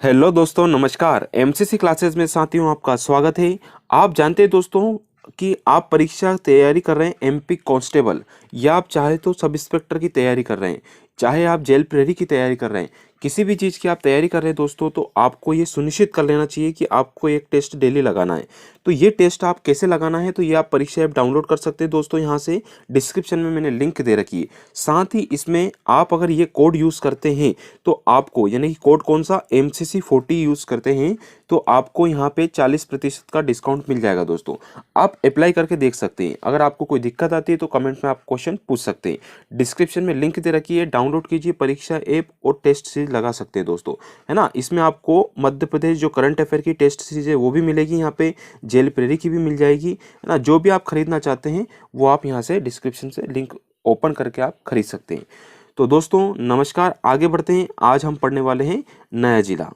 Hello दोस्तों, नमस्कार। MCC classes में साथियों आपका स्वागत है। आप जानते हैं दोस्तों कि आप परीक्षा तैयारी कर रहे हैं एमपी कांस्टेबल, या आप चाहे तो सब इंस्पेक्टर की तैयारी कर रहे हैं, चाहे आप जेल प्रहरी की तैयारी कर रहे हैं, किसी भी चीज़ की आप तैयारी कर रहे हैं दोस्तों, तो आपको ये सुनिश्चित कर लेना चाहिए कि आपको एक टेस्ट डेली लगाना है। तो ये टेस्ट आप कैसे लगाना है, तो ये आप परीक्षा ऐप डाउनलोड कर सकते हैं दोस्तों। यहाँ से डिस्क्रिप्शन में मैंने लिंक दे रखी है। साथ ही इसमें आप अगर ये कोड यूज़ करते हैं तो आपको, यानी कि कोड कौन सा, MCC40 यूज़ करते हैं, तो आपको यहाँ पे 40% का डिस्काउंट मिल जाएगा दोस्तों। आप अप्लाई करके देख सकते हैं। अगर आपको कोई दिक्कत आती है तो कमेंट में आप क्वेश्चन पूछ सकते हैं। डिस्क्रिप्शन में लिंक दे रखी है, डाउनलोड कीजिए, परीक्षा ऐप और टेस्ट सीरीज लगा सकते हैं दोस्तों, है ना। इसमें आपको मध्य प्रदेश जो करंट अफेयर की टेस्ट सीरीज है वो भी मिलेगी, यहाँ पे जेल प्रेरी की भी मिल जाएगी, है ना। जो भी आप खरीदना चाहते हैं वो आप यहाँ से डिस्क्रिप्शन से लिंक ओपन करके आप खरीद सकते हैं। तो दोस्तों नमस्कार, आगे बढ़ते हैं। आज हम पढ़ने वाले हैं नया जिला।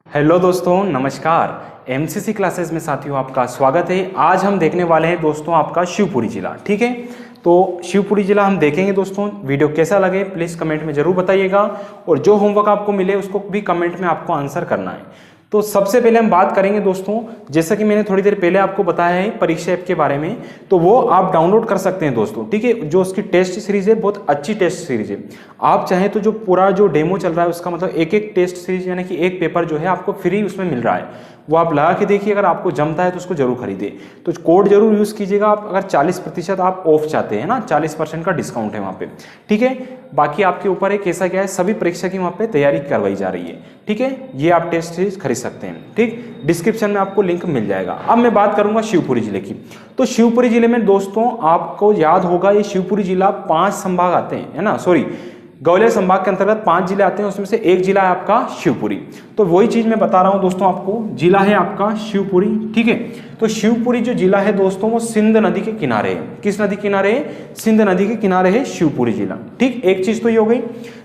हेलो दोस्तों, नमस्कार। एमसीसी क्लासेस में साथियों आपका स्वागत है। आज हम देखने वाले हैं दोस्तों आपका शिवपुरी जिला, ठीक है। तो शिवपुरी जिला हम देखेंगे दोस्तों। वीडियो कैसा लगे प्लीज़ कमेंट में ज़रूर बताइएगा, और जो होमवर्क आपको मिले उसको भी कमेंट में आपको आंसर करना है। तो सबसे पहले हम बात करेंगे दोस्तों, जैसा कि मैंने थोड़ी देर पहले आपको बताया है परीक्षा ऐप के बारे में, तो वो आप डाउनलोड कर सकते हैं दोस्तों, ठीक है। जो उसकी टेस्ट सीरीज है बहुत अच्छी टेस्ट सीरीज है। आप चाहें तो जो पूरा जो डेमो चल रहा है उसका मतलब एक टेस्ट सीरीज यानी कि एक पेपर जो है आपको फ्री उसमें मिल रहा है, वो आप लगा के देखिए। अगर आपको जमता है तो उसको जरूर खरीदिए। तो कोड जरूर यूज़ कीजिएगा आप, अगर 40% आप ऑफ चाहते हैं ना, 40% का डिस्काउंट है वहाँ पे, ठीक है। बाकी आपके ऊपर है कैसा क्या है, सभी परीक्षा की वहाँ पे तैयारी करवाई जा रही है, ठीक है। ये आप टेस्ट सीरीज खरीद सकते हैं, ठीक। डिस्क्रिप्शन में आपको लिंक मिल जाएगा। अब मैं बात करूंगा शिवपुरी जिले की। तो शिवपुरी जिले में दोस्तों आपको याद होगा, ये शिवपुरी जिला 5 संभाग आते हैं, है ना, सॉरी, ग्वालियर संभाग के अंतर्गत 5 जिले आते हैं, उसमें से एक जिला है आपका शिवपुरी। तो वही चीज मैं बता रहा हूं दोस्तों आपको, जिला है आपका शिवपुरी, ठीक है। तो शिवपुरी जो जिला है दोस्तों वो सिंध नदी के किनारे है। किस नदी के किनारे है? सिंध नदी के किनारे है शिवपुरी जिला, ठीक। एक चीज तो ये हो गई।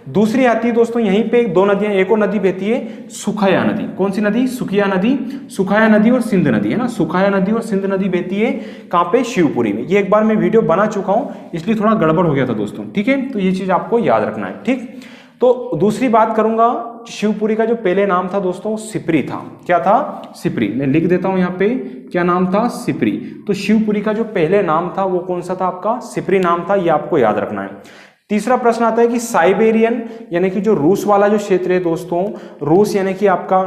दूसरी आती है दोस्तों, यहीं पे दो नदियां, एक और नदी बहती है सुखाया नदी। कौन सी नदी? सुखिया नदी। सुखाया नदी और सिंध नदी, है ना। सुखाया नदी और सिंध नदी बहती है कहाँ पे? शिवपुरी में। ये एक बार मैं वीडियो बना चुका हूं, इसलिए थोड़ा गड़बड़ हो गया था दोस्तों, ठीक है। तो ये चीज आपको याद रखना है, ठीक। तो दूसरी बात करूंगा, शिवपुरी का जो पहले नाम था दोस्तों सिपरी था। क्या था? सिपरी। मैं लिख देता हूं यहाँ पे, क्या नाम था? सिपरी। तो शिवपुरी का जो पहले नाम था वो कौन सा था आपका? सिपरी नाम था, ये आपको याद रखना है। तीसरा प्रश्न आता है कि साइबेरियन यानी कि जो रूस वाला जो क्षेत्र है दोस्तों, रूस यानी कि आपका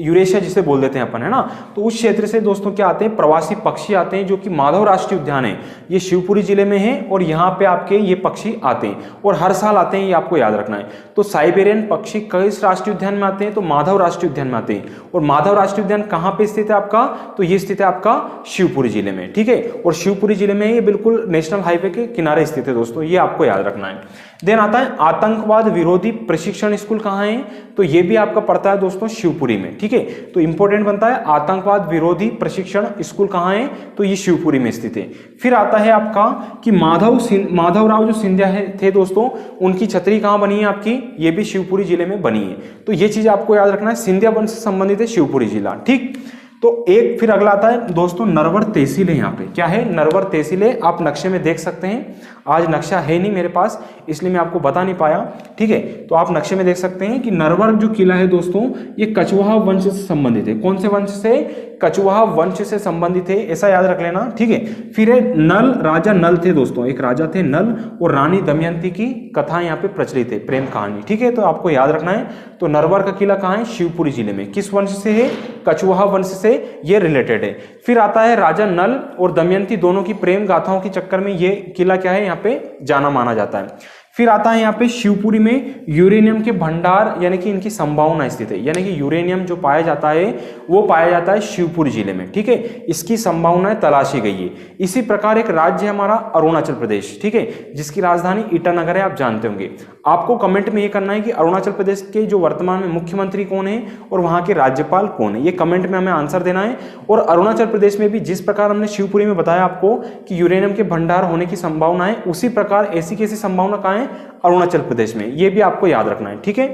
यूरेशिया जिसे बोल देते हैं अपन, है ना। तो उस क्षेत्र से दोस्तों क्या आते हैं? प्रवासी पक्षी आते हैं, जो कि माधव राष्ट्रीय उद्यान है, ये शिवपुरी जिले में है, और यहाँ पे आपके ये पक्षी आते हैं और हर साल आते हैं, ये आपको याद रखना है। तो साइबेरियन पक्षी किस राष्ट्रीय उद्यान में आते हैं? तो माधव राष्ट्रीय उद्यान में आते हैं। और माधव राष्ट्रीय उद्यान कहाँ पे स्थित है आपका? तो ये स्थित है आपका शिवपुरी जिले में, ठीक है। और शिवपुरी जिले में ये बिल्कुल नेशनल हाईवे के किनारे स्थित है दोस्तों, ये आपको याद रखना है। देन आता है आतंकवाद विरोधी प्रशिक्षण स्कूल कहाँ है? तो ये भी आपका पड़ता है दोस्तों शिवपुरी में, ठीक है। तो इंपॉर्टेंट बनता है, आतंकवाद विरोधी प्रशिक्षण स्कूल कहाँ है? तो ये शिवपुरी में स्थित है। फिर आता है आपका कि माधवराव जो सिंधिया थे दोस्तों, उनकी छतरी कहाँ बनी है आपकी? ये भी शिवपुरी जिले में बनी है। तो ये चीज आपको याद रखना है, सिंधिया वंश से संबंधित है शिवपुरी जिला, ठीक। तो एक फिर अगला आता है दोस्तों नरवर तहसील है। यहाँ पे क्या है? नरवर तहसील है। आप नक्शे में देख सकते हैं, आज नक्शा है नहीं मेरे पास इसलिए मैं आपको बता नहीं पाया, ठीक है। तो आप नक्शे में देख सकते हैं कि नरवर जो किला है दोस्तों, ये कछवाहा वंश से संबंधित है। कौन से वंश से? कछवाहा वंश से संबंधित है, ऐसा याद रख लेना, ठीक है। फिर है नल, राजा नल थे दोस्तों, एक राजा थे नल, और रानी दमयंती की कथा यहाँ पे प्रचलित है, प्रेम कहानी, ठीक है। तो आपको याद रखना है। तो नरवर का किला कहाँ है? शिवपुरी जिले में। किस वंश से है? कछवाहा वंश से ये रिलेटेड है। फिर आता है राजा नल और दमयंती दोनों की प्रेम गाथाओं के चक्कर में ये किला क्या है, यहाँ पे जाना माना जाता है। फिर आता है यहाँ पे शिवपुरी में यूरेनियम के भंडार यानी कि इनकी संभावना स्थित है, यानी कि यूरेनियम जो पाया जाता है वो पाया जाता है शिवपुरी जिले में, ठीक है। इसकी संभावनाएं तलाशी गई है। इसी प्रकार एक राज्य है हमारा अरुणाचल प्रदेश, ठीक है, जिसकी राजधानी ईटानगर है, आप जानते होंगे। आपको कमेंट में ये करना है कि अरुणाचल प्रदेश के जो वर्तमान में मुख्यमंत्री कौन है और वहां के राज्यपाल कौन है, ये कमेंट में हमें आंसर देना है। और अरुणाचल प्रदेश में भी जिस प्रकार हमने शिवपुरी में बताया आपको कि यूरेनियम के भंडार होने की संभावना है, उसी प्रकार ऐसी कैसी संभावना कहाँ है? अरुणाचल प्रदेश में। ये भी आपको याद रखना है, ठीक है।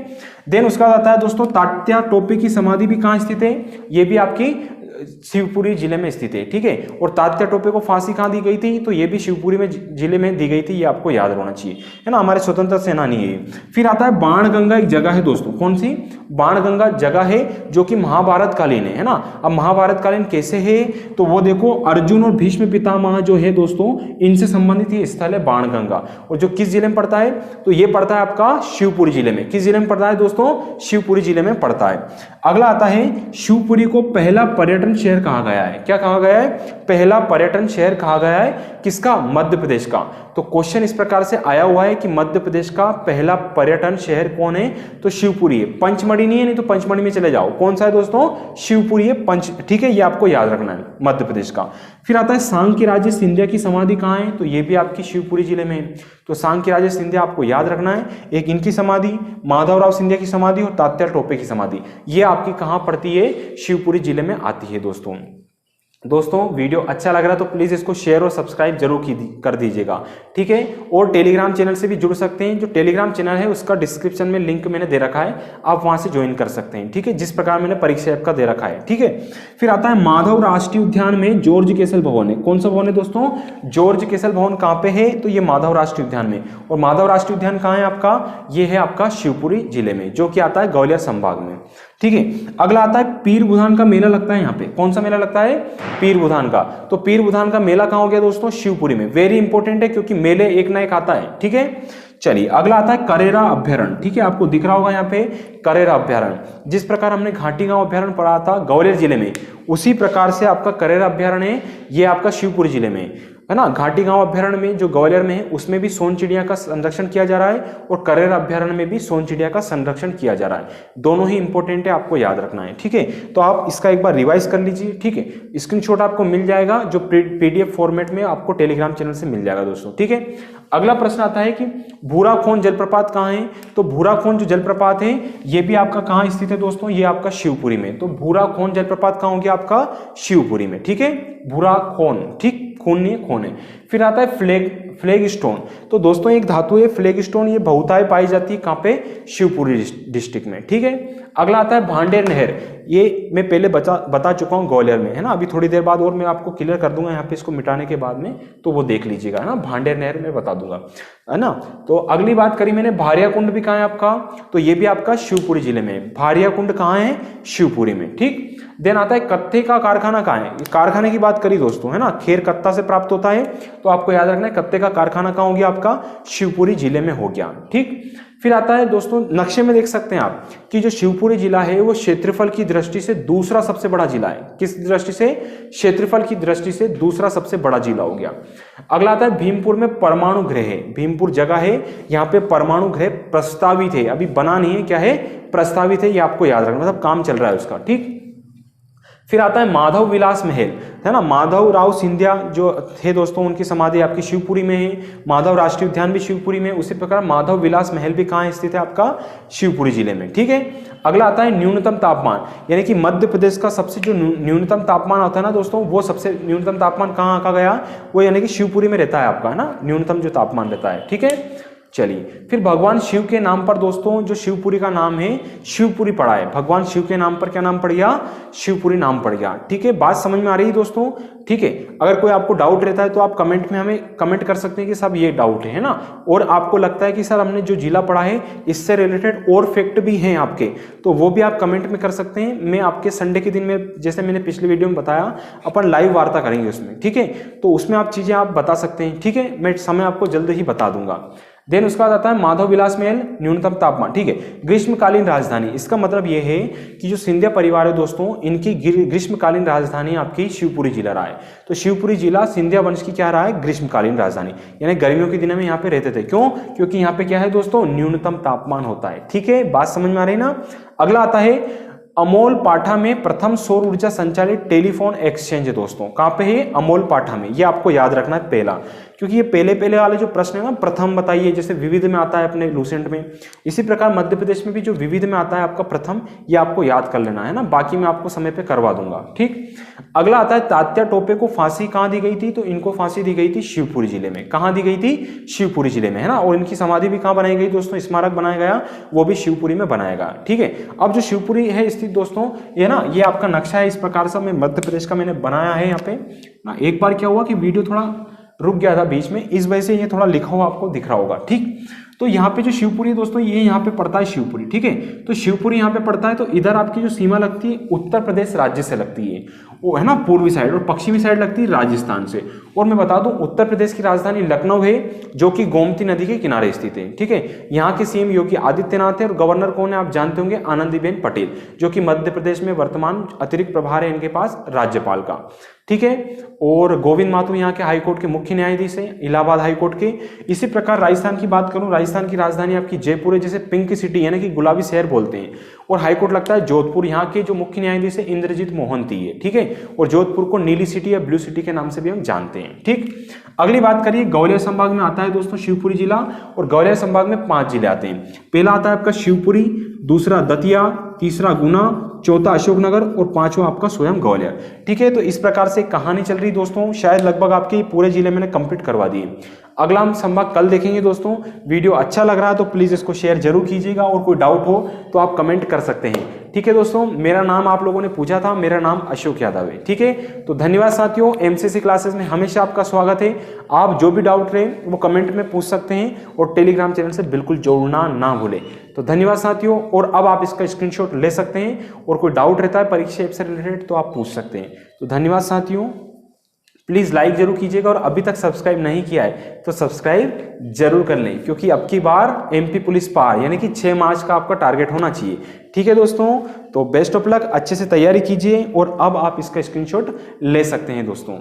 देन उसका आता है दोस्तों तात्या टोपे की समाधि भी कहाँ स्थित है? ये भी आपकी शिवपुरी जिले में स्थित है, ठीक है। और तात्या टोपे को फांसी कहाँ दी गई थी? तो ये भी शिवपुरी में जिले में दी गई थी, ये आपको याद होना चाहिए, है ना। हमारे स्वतंत्रता सेनानी है। फिर आता है बाणगंगा, एक जगह है दोस्तों, कौन सी? बाणगंगा जगह है जो कि महाभारत कालीन है ना। अब महाभारत कालीन कैसे है, तो वो देखो अर्जुन और भीष्म पितामह जो है दोस्तों इनसे संबंधित ये स्थल है बाणगंगा, और जो किस जिले में पड़ता है, तो ये पड़ता है आपका शिवपुरी जिले में। किस जिले में पड़ता है दोस्तों, शिवपुरी जिले में पड़ता है। अगला आता है शिवपुरी को पहला पर्यटन शहर कहा गया है। क्या कहा गया है, पहला पर्यटन शहर कहा गया है, किसका, मध्य प्रदेश का। तो क्वेश्चन इस प्रकार से आया हुआ है कि मध्य प्रदेश का पहला पर्यटन शहर कौन है, तो शिवपुरी है। पंचमढ़ी नहीं है, नहीं तो पंचमढ़ी में चले जाओ, कौन सा है दोस्तों, शिवपुरी है पंच, ठीक है, ये आपको याद रखना है मध्य प्रदेश का। फिर आता है सांक्यराज सिंधिया की समाधि कहाँ है, तो ये भी आपकी शिवपुरी जिले में है। तो सांक्यराज सिंधिया आपको याद रखना है, एक इनकी समाधि, माधवराव सिंधिया की समाधि और तात्या टोपे की समाधि, ये आपकी कहाँ पड़ती है, शिवपुरी जिले में आती है दोस्तों वीडियो अच्छा लग रहा है तो प्लीज़ इसको शेयर और सब्सक्राइब जरूर कर दीजिएगा, ठीक है। और टेलीग्राम चैनल से भी जुड़ सकते हैं, जो टेलीग्राम चैनल है उसका डिस्क्रिप्शन में लिंक मैंने दे रखा है, आप वहां से ज्वाइन कर सकते हैं, ठीक है, जिस प्रकार मैंने परीक्षा ऐप का दे रखा है, ठीक है। फिर आता है माधव राष्ट्रीय उद्यान में जॉर्ज केसल भवन है। कौन सा भवन है दोस्तों, जॉर्ज केसल भवन कहाँ पे है, तो ये माधव राष्ट्रीय उद्यान में। और माधव राष्ट्रीय उद्यान कहाँ है आपका, ये है आपका शिवपुरी जिले में, जो कि आता है ग्वालियर संभाग में, ठीक है। अगला आता है पीर बुधान का मेला लगता है यहाँ पे। कौन सा मेला लगता है, पीर बुधान का। तो पीर बुधान का मेला कहाँ हो गया दोस्तों, शिवपुरी में। वेरी इंपॉर्टेंट है क्योंकि मेले एक ना एक आता है, ठीक है। चलिए अगला आता है करेरा अभ्यारण्य, ठीक है, आपको दिख रहा होगा यहाँ पे करेरा अभ्यारण्य। जिस प्रकार हमने घाटी गांव अभ्यारण्य पढ़ा था ग्वालियर जिले में, उसी प्रकार से आपका करेरा अभ्यारण्य है, ये आपका शिवपुरी जिले में है ना। घाटी गांव अभ्यारण्य में जो ग्वालियर में है उसमें भी सोन चिड़िया का संरक्षण किया जा रहा है, और करेरा अभ्यारण्य में भी सोन चिड़िया का संरक्षण किया जा रहा है। दोनों ही इंपॉर्टेंट है, आपको याद रखना है, ठीक है। तो आप इसका एक बार रिवाइज कर लीजिए, ठीक है। स्क्रीनशॉट आपको मिल जाएगा, जो पीडीएफ फॉर्मेट में आपको टेलीग्राम चैनल से मिल जाएगा दोस्तों, ठीक है। अगला प्रश्न आता है कि भूराखोन जलप्रपात कहाँ है, तो भूराखोन जो जलप्रपात है ये भी आपका कहाँ स्थित है दोस्तों, ये आपका शिवपुरी में। तो भूराखोन जलप्रपात कहाँ हो गया आपका, शिवपुरी में, ठीक है। भूराखोन, ठीक, खून नहीं खून है। फिर आता है फ्लैग स्टोन। तो दोस्तों एक धातु है फ्लैग स्टोन, ये बहुतायत पाई जाती है कहाँ पे, शिवपुरी डिस्ट्रिक्ट में, ठीक है। अगला आता है भांडेर नहर, ये मैं पहले बता चुका हूँ ग्वालियर में, है ना। अभी थोड़ी देर बाद और मैं आपको क्लियर कर दूंगा यहाँ पे इसको मिटाने के बाद में, तो वो देख लीजिएगा, है ना। भांडेर नहर में बता दूंगा, है ना। तो अगली बात करी मैंने, भारिया कुंड भी कहाँ है आपका, तो ये भी आपका शिवपुरी जिले में। भारिया कुंड कहाँ है, शिवपुरी में, ठीक। देन आता है कत्थे का कारखाना कहाँ है, कारखाने की बात करी दोस्तों, है ना। खेर कत्ता से प्राप्त होता है, तो आपको याद रखना है कत्थे का कारखाना कहाँ हो गया आपका, शिवपुरी जिले में हो गया, ठीक। फिर आता है दोस्तों, नक्शे में देख सकते हैं आप कि जो शिवपुरी जिला है वो क्षेत्रफल की दृष्टि से दूसरा सबसे बड़ा जिला है। किस दृष्टि से, क्षेत्रफल की दृष्टि से दूसरा सबसे बड़ा जिला हो गया। अगला आता है भीमपुर में परमाणु गृह है। भीमपुर जगह है, यहाँ पे परमाणु गृह प्रस्तावित है, अभी बना नहीं है, क्या है, प्रस्तावित है, ये आपको याद रखना, मतलब काम चल रहा है उसका, ठीक। फिर आता है माधव विलास महल, है ना। माधव राव सिंधिया जो थे दोस्तों, उनकी समाधि आपकी शिवपुरी में है। माधव राष्ट्रीय उद्यान भी शिवपुरी में, उसी प्रकार माधव विलास महल भी कहाँ स्थित है आपका, शिवपुरी जिले में, ठीक है। अगला आता है न्यूनतम तापमान, यानी कि मध्य प्रदेश का सबसे जो न्यूनतम तापमान होता है ना दोस्तों, वो सबसे न्यूनतम तापमान कहाँ का गया, वो यानी कि शिवपुरी में रहता है आपका, है ना, न्यूनतम जो तापमान रहता है, ठीक है। चलिए फिर भगवान शिव के नाम पर दोस्तों जो शिवपुरी का नाम है शिवपुरी पड़ा है। भगवान शिव के नाम पर क्या नाम पड़ गया, शिवपुरी नाम पड़ गया, ठीक है। बात समझ में आ रही है दोस्तों, ठीक है। अगर कोई आपको डाउट रहता है तो आप कमेंट में हमें कमेंट कर सकते हैं कि सब ये डाउट है ना, और आपको लगता है कि सर हमने जो जिला पढ़ा है इससे रिलेटेड और फैक्ट भी हैं आपके, तो वो भी आप कमेंट में कर सकते हैं। मैं आपके संडे के दिन में, जैसे मैंने पिछले वीडियो में बताया, अपन लाइव वार्ता करेंगे उसमें, ठीक है। तो उसमें आप चीजें आप बता सकते हैं, ठीक है। मैं समय आपको जल्द ही बता दूंगा। देन उसका बाद आता है माधव विलास महल, न्यूनतम तापमान, ठीक है। ग्रीष्मकालीन राजधानी, इसका मतलब यह है कि जो सिंधिया परिवार है दोस्तों, इनकी ग्रीष्मकालीन राजधानी आपकी शिवपुरी जिला रहा है। तो शिवपुरी जिला सिंधिया वंश की क्या रहा है, ग्रीष्मकालीन राजधानी, यानी गर्मियों के दिनों में यहाँ पे रहते थे। क्यों, क्योंकि यहाँ पे क्या है दोस्तों, न्यूनतम तापमान होता है, ठीक है। बात समझ में आ रही है ना। अगला आता है अमोल पाठा में प्रथम सौर ऊर्जा संचालित टेलीफोन एक्सचेंज है दोस्तों, कहां पे है, अमोल पाठा में। ये आपको याद रखना है पहला, क्योंकि ये पहले वाले जो प्रश्न है ना, प्रथम बताइए, जैसे विविध में आता है अपने लूसेंट में, इसी प्रकार मध्य प्रदेश में भी जो विविध में आता है आपका प्रथम, ये आपको याद कर लेना है ना। बाकी मैं आपको समय पे करवा दूंगा, ठीक। अगला आता है तात्या टोपे को फांसी कहां दी गई थी, तो इनको फांसी दी गई थी शिवपुरी जिले में। कहां दी गई थी, शिवपुरी जिले में, है ना। और इनकी समाधि भी कहां बनाई गई दोस्तों, स्मारक बनाया गया, वो भी शिवपुरी में बनाया गया, ठीक है। अब जो शिवपुरी है स्थित दोस्तों, ये ना, ये आपका नक्शा है, इस प्रकार से मैं मध्य प्रदेश का मैंने बनाया है यहाँ पे ना। एक बार क्या हुआ कि वीडियो थोड़ा रुक गया था बीच में, इस वजह से ये थोड़ा लिखा हुआ आपको दिख रहा होगा, ठीक। तो यहाँ पे जो शिवपुरी है दोस्तों, ये यहाँ पे पड़ता है शिवपुरी, ठीक है। तो शिवपुरी यहाँ पे पड़ता है, तो इधर आपकी जो सीमा लगती है उत्तर प्रदेश राज्य से लगती है, वो है ना पूर्वी साइड, और पश्चिमी साइड लगती है राजस्थान से। और मैं बता दूं उत्तर प्रदेश की राजधानी लखनऊ है, जो कि गोमती नदी के किनारे स्थित है, ठीक है। यहाँ के सीएम योगी आदित्यनाथ है, और गवर्नर कौन है आप जानते होंगे, आनंदीबेन पटेल, जो कि मध्य प्रदेश में वर्तमान अतिरिक्त प्रभार है इनके पास राज्यपाल का, ठीक है। और गोविंद माथुर यहाँ के हाईकोर्ट के मुख्य न्यायाधीश हैं, इलाहाबाद हाईकोर्ट के। इसी प्रकार राजस्थान की बात करूं, राजस्थान की राजधानी आपकी जयपुर है, जिसे पिंक सिटी यानी कि गुलाबी शहर बोलते हैं। और हाईकोर्ट लगता है जोधपुर, यहाँ के जो मुख्य न्यायाधीश है इंद्रजीत मोहंती है, ठीक है। और जोधपुर को नीली सिटी या ब्लू सिटी के नाम से भी हम जानते हैं, ठीक। अगली बात करिए, ग्वालियर संभाग में आता है दोस्तों शिवपुरी जिला, और ग्वालियर संभाग में 5 जिले आते हैं। पहला आता है आपका शिवपुरी, दूसरा दतिया, तीसरा गुना, चौथा अशोकनगर, और 5वां आपका स्वयं ग्वालियर, ठीक है। तो इस प्रकार से कहानी चल रही दोस्तों, शायद लगभग आपके पूरे जिले मैंने कंप्लीट करवा दिए। अगला हम संभाग कल देखेंगे दोस्तों। वीडियो अच्छा लग रहा है तो प्लीज इसको शेयर जरूर कीजिएगा, और कोई डाउट हो तो आप कमेंट कर सकते हैं, ठीक है दोस्तों। मेरा नाम आप लोगों ने पूछा था, मेरा नाम अशोक यादव है, ठीक है। तो धन्यवाद साथियों, एमसीसी क्लासेस में हमेशा आपका स्वागत है। आप जो भी डाउट रहे वो कमेंट में पूछ सकते हैं, और टेलीग्राम चैनल से बिल्कुल जोड़ना ना भूलें। तो धन्यवाद साथियों, और अब आप इसका स्क्रीनशॉट ले सकते हैं, और कोई डाउट रहता है परीक्षा ऐप से रिलेटेड तो आप पूछ सकते हैं। तो धन्यवाद साथियों, प्लीज़ लाइक जरूर कीजिएगा, और अभी तक सब्सक्राइब नहीं किया है तो सब्सक्राइब जरूर कर लें, क्योंकि अब की बार एमपी पुलिस पार यानी कि 6 मार्च का आपका टारगेट होना चाहिए, ठीक है दोस्तों। तो बेस्ट ऑफ लक, अच्छे से तैयारी कीजिए, और अब आप इसका स्क्रीनशॉट ले सकते हैं दोस्तों।